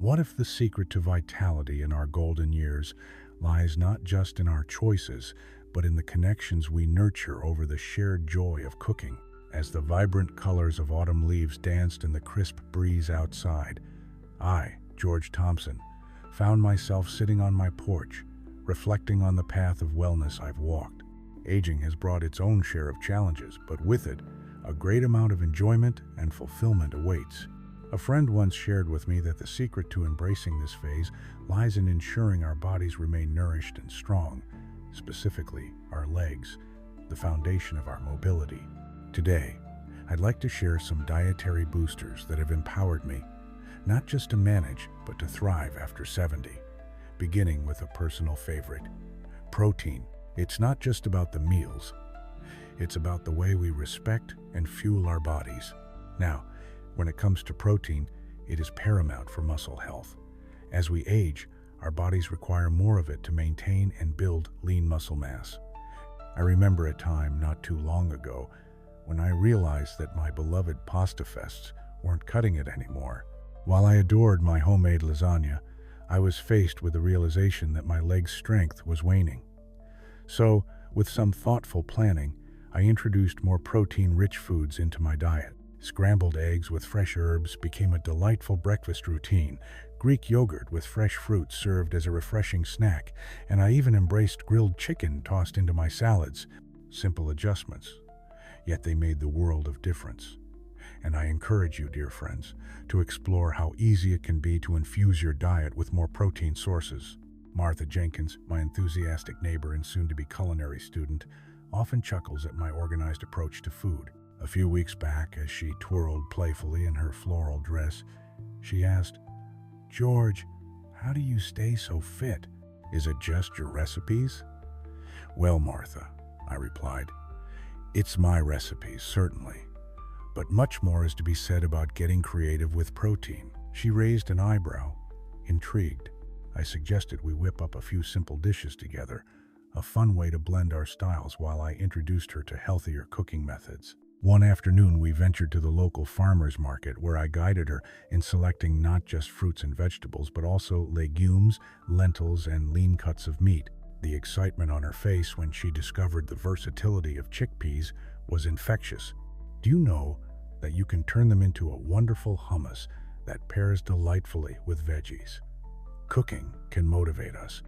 What if the secret to vitality in our golden years lies not just in our choices, but in the connections we nurture over the shared joy of cooking? As the vibrant colors of autumn leaves danced in the crisp breeze outside, I, George Thompson, found myself sitting on my porch, reflecting on the path of wellness I've walked. Aging has brought its own share of challenges, but with it, a great amount of enjoyment and fulfillment awaits. A friend once shared with me that the secret to embracing this phase lies in ensuring our bodies remain nourished and strong, specifically our legs, the foundation of our mobility. Today, I'd like to share some dietary boosters that have empowered me, not just to manage, but to thrive after 70. Beginning with a personal favorite, protein. It's not just about the meals. It's about the way we respect and fuel our bodies. Now, when it comes to protein, it is paramount for muscle health. As we age, our bodies require more of it to maintain and build lean muscle mass. I remember a time not too long ago when I realized that my beloved pasta fests weren't cutting it anymore. While I adored my homemade lasagna, I was faced with the realization that my leg's strength was waning. So, with some thoughtful planning, I introduced more protein-rich foods into my diet. Scrambled eggs with fresh herbs became a delightful breakfast routine. Greek yogurt with fresh fruits served as a refreshing snack, and I even embraced grilled chicken tossed into my salads. Simple adjustments, yet they made the world of difference. And I encourage you, dear friends, to explore how easy it can be to infuse your diet with more protein sources. Martha Jenkins, my enthusiastic neighbor and soon-to-be culinary student, often chuckles at my organized approach to food. A few weeks back, as she twirled playfully in her floral dress, she asked, "George, how do you stay so fit? Is it just your recipes?" "Well, Martha," I replied, "it's my recipes, certainly. But much more is to be said about getting creative with protein." She raised an eyebrow, intrigued. I suggested we whip up a few simple dishes together, a fun way to blend our styles while I introduced her to healthier cooking methods. One afternoon, we ventured to the local farmer's market where I guided her in selecting not just fruits and vegetables, but also legumes, lentils, and lean cuts of meat. The excitement on her face when she discovered the versatility of chickpeas was infectious. Do you know that you can turn them into a wonderful hummus that pairs delightfully with veggies? Cooking can motivate us,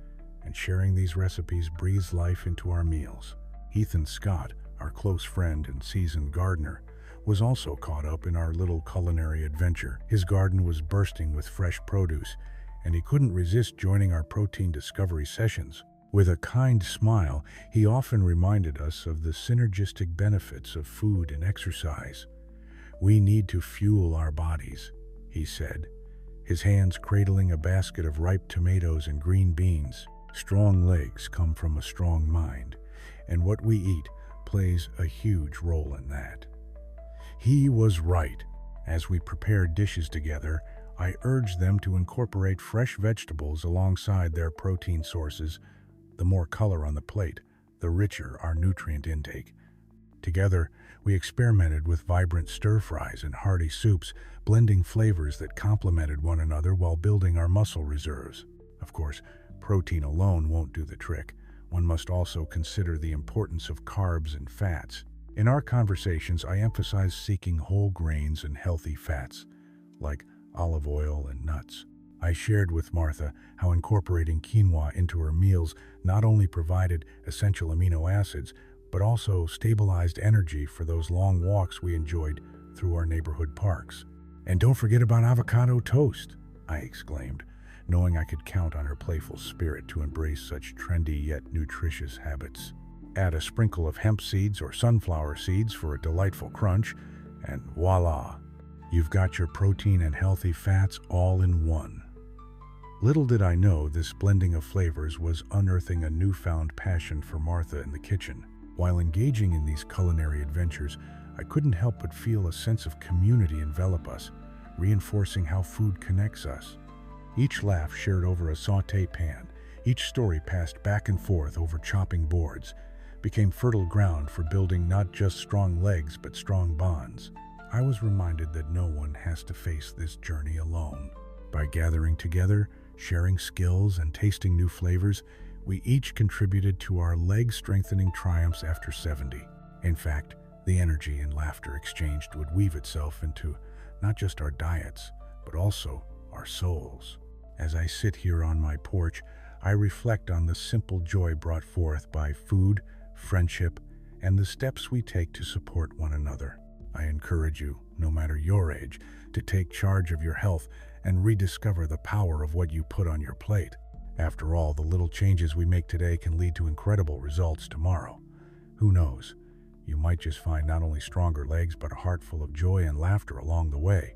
and sharing these recipes breathes life into our meals. Ethan Scott, our close friend and seasoned gardener, was also caught up in our little culinary adventure. His garden was bursting with fresh produce, and he couldn't resist joining our protein discovery sessions. With a kind smile, he often reminded us of the synergistic benefits of food and exercise. "We need to fuel our bodies," he said, his hands cradling a basket of ripe tomatoes and green beans. "Strong legs come from a strong mind, and what we eat plays a huge role in that." He was right. As we prepared dishes together, I urged them to incorporate fresh vegetables alongside their protein sources. The more color on the plate, the richer our nutrient intake. Together, we experimented with vibrant stir-fries and hearty soups, blending flavors that complemented one another while building our muscle reserves. Of course, protein alone won't do the trick. One must also consider the importance of carbs and fats. In our conversations, I emphasize seeking whole grains and healthy fats, like olive oil and nuts. I shared with Martha how incorporating quinoa into her meals not only provided essential amino acids, but also stabilized energy for those long walks we enjoyed through our neighborhood parks. "And don't forget about avocado toast," I exclaimed, knowing I could count on her playful spirit to embrace such trendy yet nutritious habits. Add a sprinkle of hemp seeds or sunflower seeds for a delightful crunch, and voila, you've got your protein and healthy fats all in one. Little did I know this blending of flavors was unearthing a newfound passion for Martha in the kitchen. While engaging in these culinary adventures, I couldn't help but feel a sense of community envelop us, reinforcing how food connects us. Each laugh shared over a sauté pan, each story passed back and forth over chopping boards, became fertile ground for building not just strong legs but strong bonds. I was reminded that no one has to face this journey alone. By gathering together, sharing skills, and tasting new flavors, we each contributed to our leg-strengthening triumphs after 70. In fact, the energy and laughter exchanged would weave itself into not just our diets, but also our souls. As I sit here on my porch, I reflect on the simple joy brought forth by food, friendship, and the steps we take to support one another. I encourage you, no matter your age, to take charge of your health and rediscover the power of what you put on your plate. After all, the little changes we make today can lead to incredible results tomorrow. Who knows? You might just find not only stronger legs, but a heart full of joy and laughter along the way.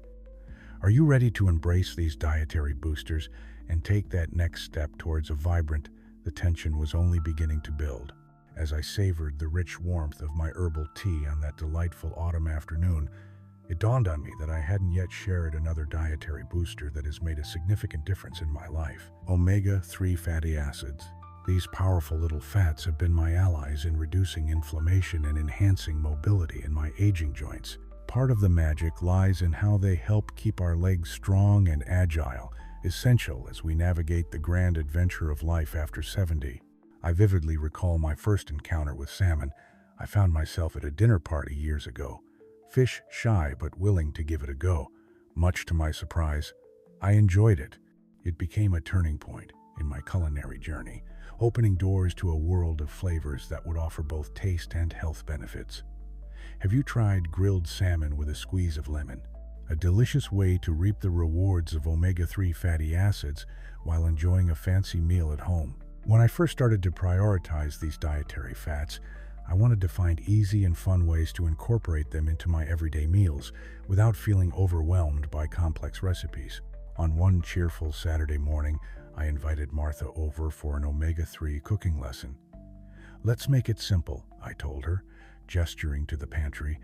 Are you ready to embrace these dietary boosters and take that next step towards a vibrant? The tension was only beginning to build. As I savored the rich warmth of my herbal tea on that delightful autumn afternoon, it dawned on me that I hadn't yet shared another dietary booster that has made a significant difference in my life. Omega-3 fatty acids. These powerful little fats have been my allies in reducing inflammation and enhancing mobility in my aging joints. Part of the magic lies in how they help keep our legs strong and agile, essential as we navigate the grand adventure of life after 70. I vividly recall my first encounter with salmon. I found myself at a dinner party years ago. Fish shy but willing to give it a go. Much to my surprise, I enjoyed it. It became a turning point in my culinary journey, opening doors to a world of flavors that would offer both taste and health benefits. Have you tried grilled salmon with a squeeze of lemon? A delicious way to reap the rewards of omega-3 fatty acids while enjoying a fancy meal at home. When I first started to prioritize these dietary fats, I wanted to find easy and fun ways to incorporate them into my everyday meals without feeling overwhelmed by complex recipes. On one cheerful Saturday morning, I invited Martha over for an omega-3 cooking lesson. "Let's make it simple," I told her, gesturing to the pantry.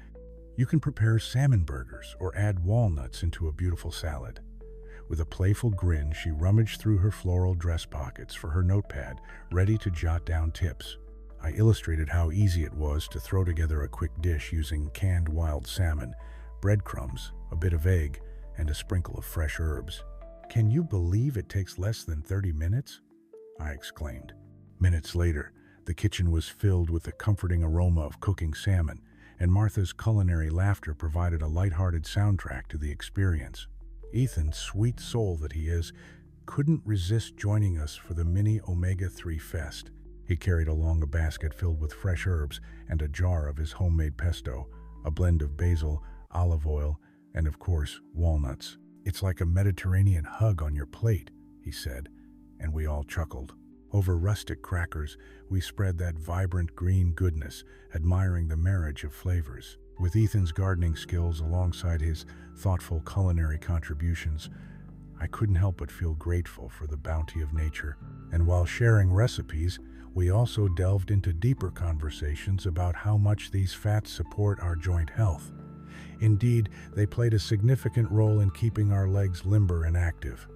"You can prepare salmon burgers or add walnuts into a beautiful salad." With a playful grin, she rummaged through her floral dress pockets for her notepad, ready to jot down tips. I illustrated how easy it was to throw together a quick dish using canned wild salmon, breadcrumbs, a bit of egg, and a sprinkle of fresh herbs. "Can you believe it takes less than 30 minutes?" I exclaimed. Minutes later, the kitchen was filled with the comforting aroma of cooking salmon, and Martha's culinary laughter provided a lighthearted soundtrack to the experience. Ethan, sweet soul that he is, couldn't resist joining us for the mini omega-3 fest. He carried along a basket filled with fresh herbs and a jar of his homemade pesto, a blend of basil, olive oil, and of course, walnuts. "It's like a Mediterranean hug on your plate," he said, and we all chuckled. Over rustic crackers, we spread that vibrant green goodness, admiring the marriage of flavors. With Ethan's gardening skills alongside his thoughtful culinary contributions, I couldn't help but feel grateful for the bounty of nature. And while sharing recipes, we also delved into deeper conversations about how much these fats support our joint health. Indeed, they played a significant role in keeping our legs limber and active.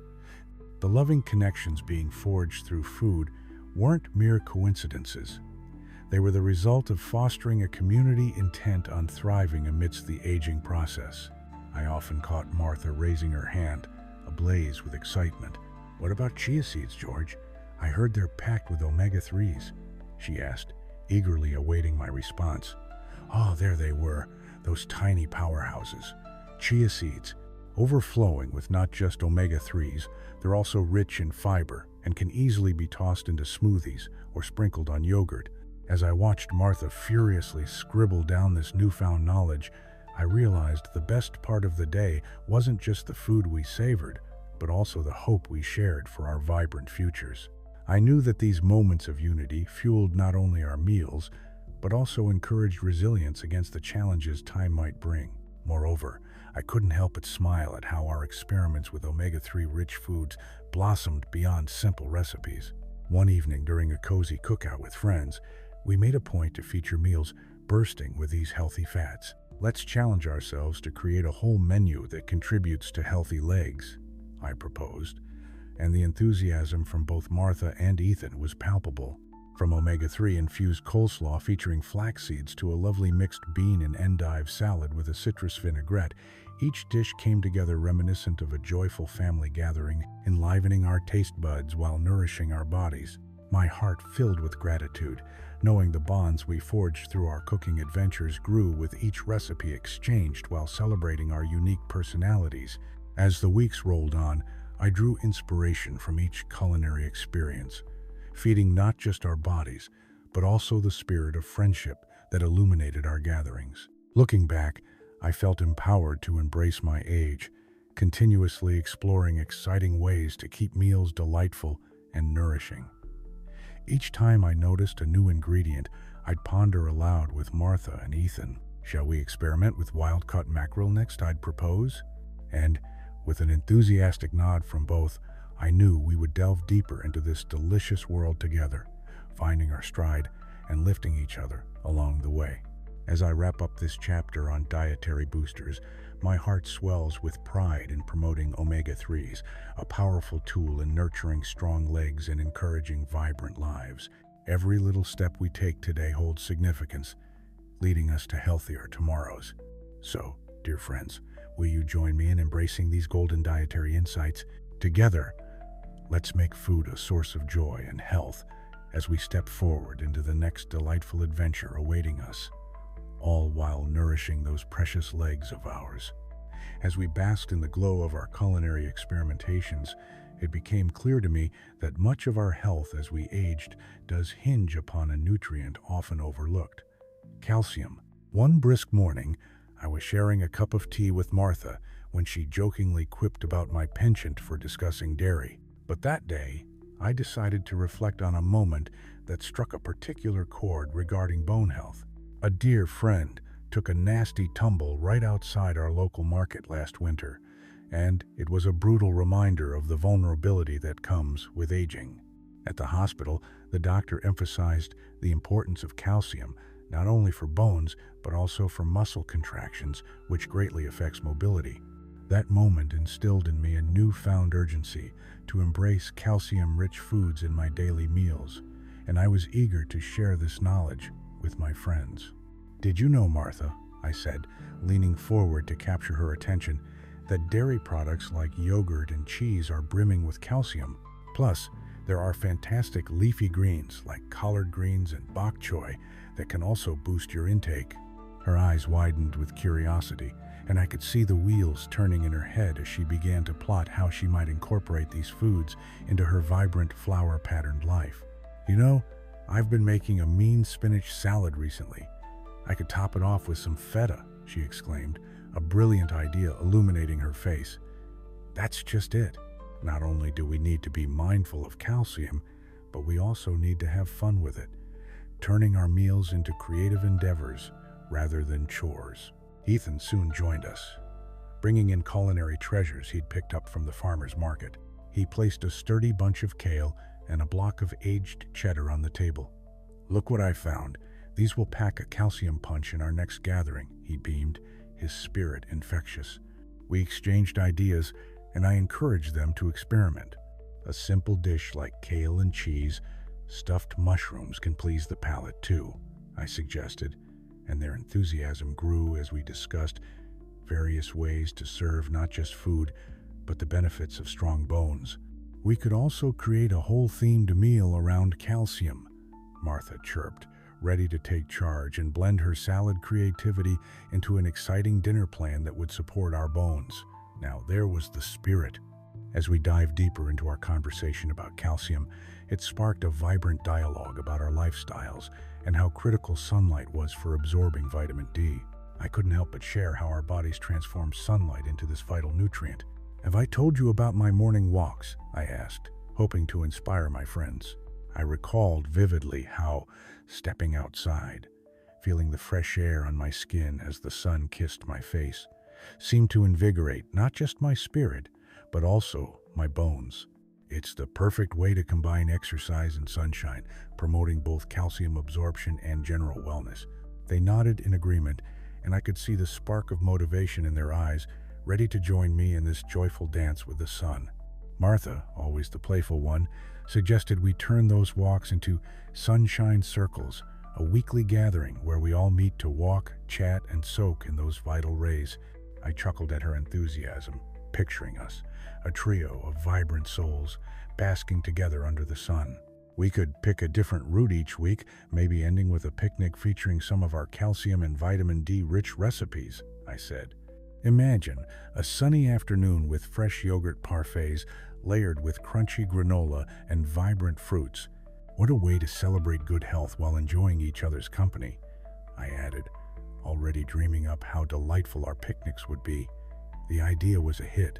The loving connections being forged through food weren't mere coincidences. They were the result of fostering a community intent on thriving amidst the aging process. I often caught Martha raising her hand, ablaze with excitement. "What about chia seeds, George? I heard they're packed with omega-3s, she asked, eagerly awaiting my response. Oh, there they were, those tiny powerhouses. Chia seeds, overflowing with not just omega-3s, they're also rich in fiber and can easily be tossed into smoothies or sprinkled on yogurt. As I watched Martha furiously scribble down this newfound knowledge, I realized the best part of the day wasn't just the food we savored, but also the hope we shared for our vibrant futures. I knew that these moments of unity fueled not only our meals, but also encouraged resilience against the challenges time might bring. Moreover, I couldn't help but smile at how our experiments with omega-3 rich foods blossomed beyond simple recipes. One evening during a cozy cookout with friends, we made a point to feature meals bursting with these healthy fats. Let's challenge ourselves to create a whole menu that contributes to healthy legs, I proposed, and the enthusiasm from both Martha and Ethan was palpable. From omega-3 infused coleslaw featuring flax seeds to a lovely mixed bean and endive salad with a citrus vinaigrette, each dish came together reminiscent of a joyful family gathering, enlivening our taste buds while nourishing our bodies. My heart filled with gratitude, knowing the bonds we forged through our cooking adventures grew with each recipe exchanged while celebrating our unique personalities. As the weeks rolled on, I drew inspiration from each culinary experience, feeding not just our bodies, but also the spirit of friendship that illuminated our gatherings. Looking back, I felt empowered to embrace my age, continuously exploring exciting ways to keep meals delightful and nourishing. Each time I noticed a new ingredient, I'd ponder aloud with Martha and Ethan. "Shall we experiment with wild-caught mackerel next?" I'd propose. And, with an enthusiastic nod from both, I knew we would delve deeper into this delicious world together, finding our stride and lifting each other along the way. As I wrap up this chapter on dietary boosters, my heart swells with pride in promoting omega-3s, a powerful tool in nurturing strong legs and encouraging vibrant lives. Every little step we take today holds significance, leading us to healthier tomorrows. So, dear friends, will you join me in embracing these golden dietary insights? Together, let's make food a source of joy and health as we step forward into the next delightful adventure awaiting us, all while nourishing those precious legs of ours. As we basked in the glow of our culinary experimentations, it became clear to me that much of our health as we aged does hinge upon a nutrient often overlooked: calcium. One brisk morning, I was sharing a cup of tea with Martha when she jokingly quipped about my penchant for discussing dairy. But that day, I decided to reflect on a moment that struck a particular chord regarding bone health. A dear friend took a nasty tumble right outside our local market last winter, and it was a brutal reminder of the vulnerability that comes with aging. At the hospital, the doctor emphasized the importance of calcium, not only for bones, but also for muscle contractions, which greatly affects mobility. That moment instilled in me a newfound urgency to embrace calcium-rich foods in my daily meals, and I was eager to share this knowledge with my friends. "Did you know, Martha," I said, leaning forward to capture her attention, "that dairy products like yogurt and cheese are brimming with calcium? Plus, there are fantastic leafy greens like collard greens and bok choy that can also boost your intake." Her eyes widened with curiosity, and I could see the wheels turning in her head as she began to plot how she might incorporate these foods into her vibrant, flower-patterned life. "You know, I've been making a mean spinach salad recently. I could top it off with some feta," she exclaimed, a brilliant idea illuminating her face. "That's just it. Not only do we need to be mindful of calcium, but we also need to have fun with it, turning our meals into creative endeavors rather than chores." Ethan soon joined us, bringing in culinary treasures he'd picked up from the farmer's market. He placed a sturdy bunch of kale and a block of aged cheddar on the table. "Look what I found. These will pack a calcium punch in our next gathering," he beamed, his spirit infectious. We exchanged ideas, and I encouraged them to experiment. A simple dish like kale and cheese, stuffed mushrooms can please the palate too, I suggested, and their enthusiasm grew as we discussed various ways to serve not just food, but the benefits of strong bones. "We could also create a whole themed meal around calcium," Martha chirped, ready to take charge and blend her salad creativity into an exciting dinner plan that would support our bones. Now there was the spirit. As we dived deeper into our conversation about calcium, it sparked a vibrant dialogue about our lifestyles and how critical sunlight was for absorbing vitamin D. I couldn't help but share how our bodies transform sunlight into this vital nutrient. "Have I told you about my morning walks?" I asked, hoping to inspire my friends. I recalled vividly how, stepping outside, feeling the fresh air on my skin as the sun kissed my face, seemed to invigorate not just my spirit, but also my bones. It's the perfect way to combine exercise and sunshine, promoting both calcium absorption and general wellness. They nodded in agreement, and I could see the spark of motivation in their eyes, ready to join me in this joyful dance with the sun. Martha, always the playful one, suggested we turn those walks into sunshine circles, a weekly gathering where we all meet to walk, chat, and soak in those vital rays. I chuckled at her enthusiasm, picturing us, a trio of vibrant souls, basking together under the sun. We could pick a different route each week, maybe ending with a picnic featuring some of our calcium and vitamin D-rich recipes, I said. Imagine a sunny afternoon with fresh yogurt parfaits layered with crunchy granola and vibrant fruits. What a way to celebrate good health while enjoying each other's company, I added, already dreaming up how delightful our picnics would be. The idea was a hit.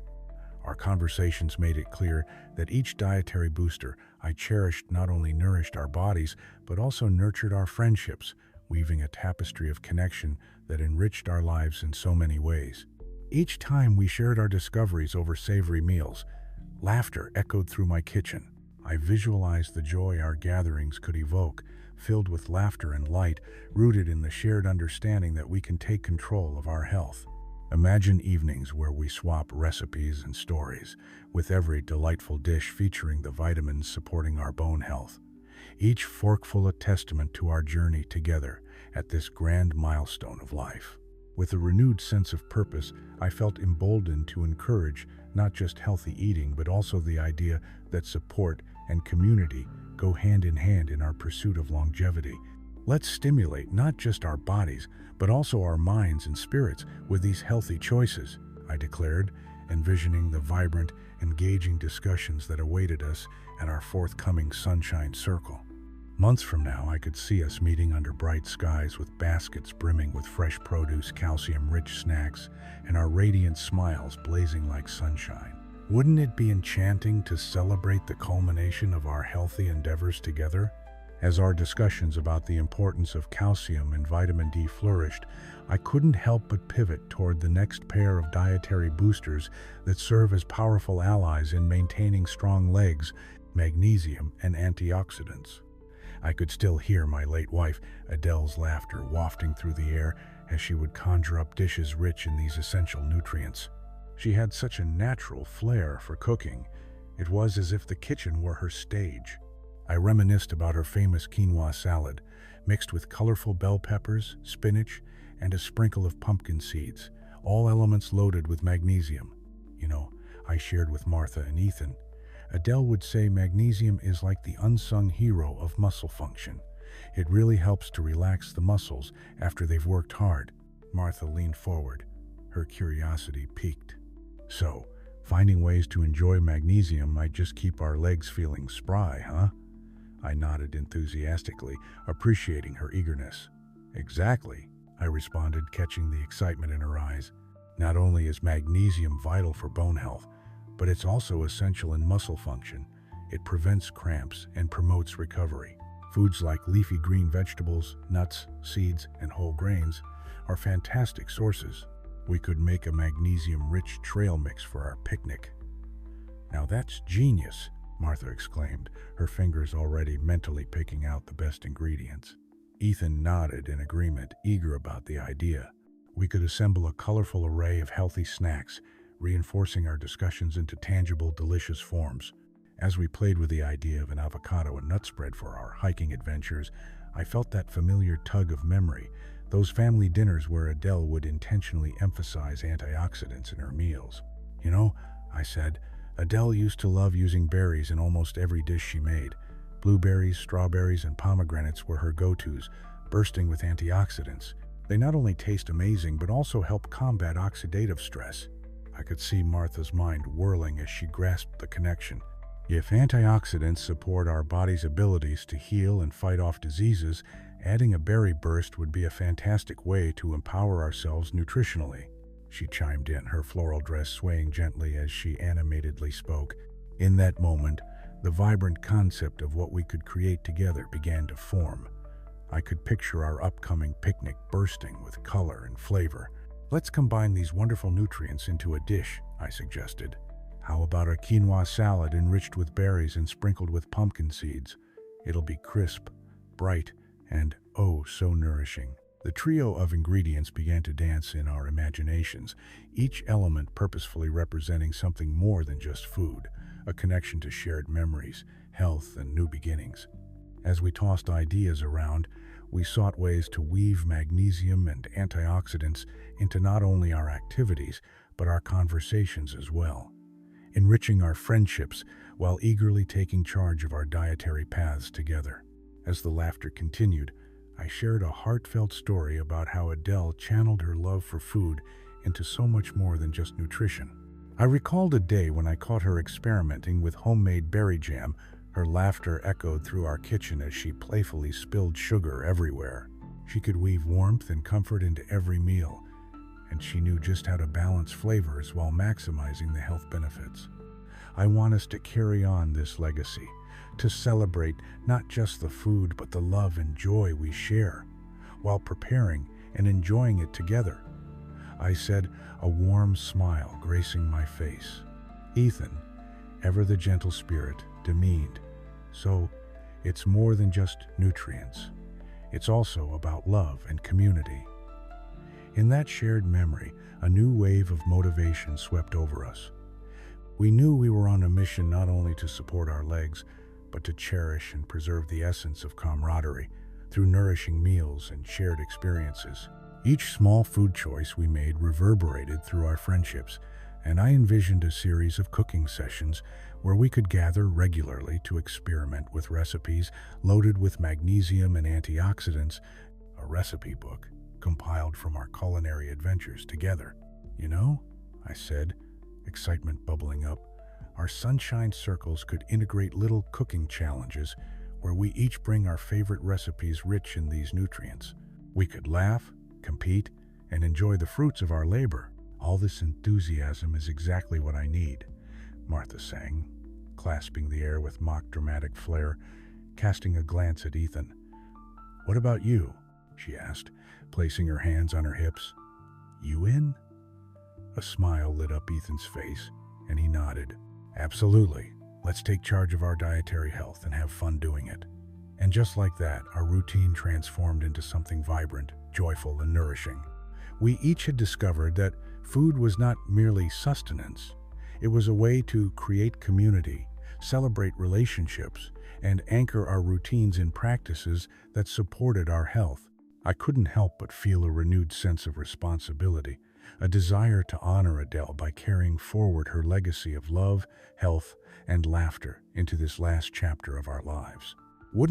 Our conversations made it clear that each dietary booster I cherished not only nourished our bodies, but also nurtured our friendships, weaving a tapestry of connection that enriched our lives in so many ways. Each time we shared our discoveries over savory meals, laughter echoed through my kitchen. I visualized the joy our gatherings could evoke, filled with laughter and light, rooted in the shared understanding that we can take control of our health. Imagine evenings where we swap recipes and stories, with every delightful dish featuring the vitamins supporting our bone health. Each forkful a testament to our journey together at this grand milestone of life. With a renewed sense of purpose, I felt emboldened to encourage not just healthy eating, but also the idea that support and community go hand in our pursuit of longevity. Let's stimulate not just our bodies, but also our minds and spirits with these healthy choices, I declared, envisioning the vibrant, engaging discussions that awaited us at our forthcoming Sunshine Circle. Months from now, I could see us meeting under bright skies with baskets brimming with fresh produce, calcium-rich snacks, and our radiant smiles blazing like sunshine. Wouldn't it be enchanting to celebrate the culmination of our healthy endeavors together? As our discussions about the importance of calcium and vitamin D flourished, I couldn't help but pivot toward the next pair of dietary boosters that serve as powerful allies in maintaining strong legs, magnesium, and antioxidants. I could still hear my late wife, Adele's laughter wafting through the air as she would conjure up dishes rich in these essential nutrients. She had such a natural flair for cooking. It was as if the kitchen were her stage. I reminisced about her famous quinoa salad, mixed with colorful bell peppers, spinach, and a sprinkle of pumpkin seeds, all elements loaded with magnesium. I shared with Martha and Ethan. Adele would say magnesium is like the unsung hero of muscle function. It really helps to relax the muscles after they've worked hard. Martha leaned forward, her curiosity piqued. So, finding ways to enjoy magnesium might just keep our legs feeling spry, huh? I nodded enthusiastically, appreciating her eagerness. Exactly, I responded, catching the excitement in her eyes. Not only is magnesium vital for bone health, but it's also essential in muscle function. It prevents cramps and promotes recovery. Foods like leafy green vegetables, nuts, seeds, and whole grains are fantastic sources. We could make a magnesium-rich trail mix for our picnic. Now that's genius, Martha exclaimed, her fingers already mentally picking out the best ingredients. Ethan nodded in agreement, eager about the idea. We could assemble a colorful array of healthy snacks, reinforcing our discussions into tangible, delicious forms. As we played with the idea of an avocado and nut spread for our hiking adventures, I felt that familiar tug of memory, those family dinners where Adele would intentionally emphasize antioxidants in her meals. I said, Adele used to love using berries in almost every dish she made. Blueberries, strawberries, and pomegranates were her go-tos, bursting with antioxidants. They not only taste amazing, but also help combat oxidative stress. I could see Martha's mind whirling as she grasped the connection. If antioxidants support our body's abilities to heal and fight off diseases, adding a berry burst would be a fantastic way to empower ourselves nutritionally. She chimed in, her floral dress swaying gently as she animatedly spoke. In that moment, the vibrant concept of what we could create together began to form. I could picture our upcoming picnic bursting with color and flavor. Let's combine these wonderful nutrients into a dish, I suggested. How about a quinoa salad enriched with berries and sprinkled with pumpkin seeds? It'll be crisp, bright, and oh so nourishing. The trio of ingredients began to dance in our imaginations, each element purposefully representing something more than just food, a connection to shared memories, health, and new beginnings. As we tossed ideas around, we sought ways to weave magnesium and antioxidants into not only our activities, but our conversations as well, enriching our friendships while eagerly taking charge of our dietary paths together. As the laughter continued, I shared a heartfelt story about how Adele channeled her love for food into so much more than just nutrition. I recalled a day when I caught her experimenting with homemade berry jam. Her laughter echoed through our kitchen as she playfully spilled sugar everywhere. She could weave warmth and comfort into every meal, and she knew just how to balance flavors while maximizing the health benefits. I want us to carry on this legacy, to celebrate not just the food but the love and joy we share while preparing and enjoying it together. I said, a warm smile gracing my face. Ethan, ever the gentle spirit, demeaned. So, it's more than just nutrients. It's also about love and community. In that shared memory, a new wave of motivation swept over us. We knew we were on a mission not only to support our legs, but to cherish and preserve the essence of camaraderie through nourishing meals and shared experiences. Each small food choice we made reverberated through our friendships, and I envisioned a series of cooking sessions where we could gather regularly to experiment with recipes loaded with magnesium and antioxidants, a recipe book compiled from our culinary adventures together. You know, I said, excitement bubbling up, our sunshine circles could integrate little cooking challenges where we each bring our favorite recipes rich in these nutrients. We could laugh, compete, and enjoy the fruits of our labor. All this enthusiasm is exactly what I need, Martha sang, clasping the air with mock dramatic flair, casting a glance at Ethan. What about you? She asked, placing her hands on her hips. You in? A smile lit up Ethan's face, and he nodded. Absolutely. Let's take charge of our dietary health and have fun doing it. And just like that, our routine transformed into something vibrant, joyful, and nourishing. We each had discovered that food was not merely sustenance. It was a way to create community, celebrate relationships, and anchor our routines in practices that supported our health. I couldn't help but feel a renewed sense of responsibility, a desire to honor Adele by carrying forward her legacy of love, health, and laughter into this last chapter of our lives.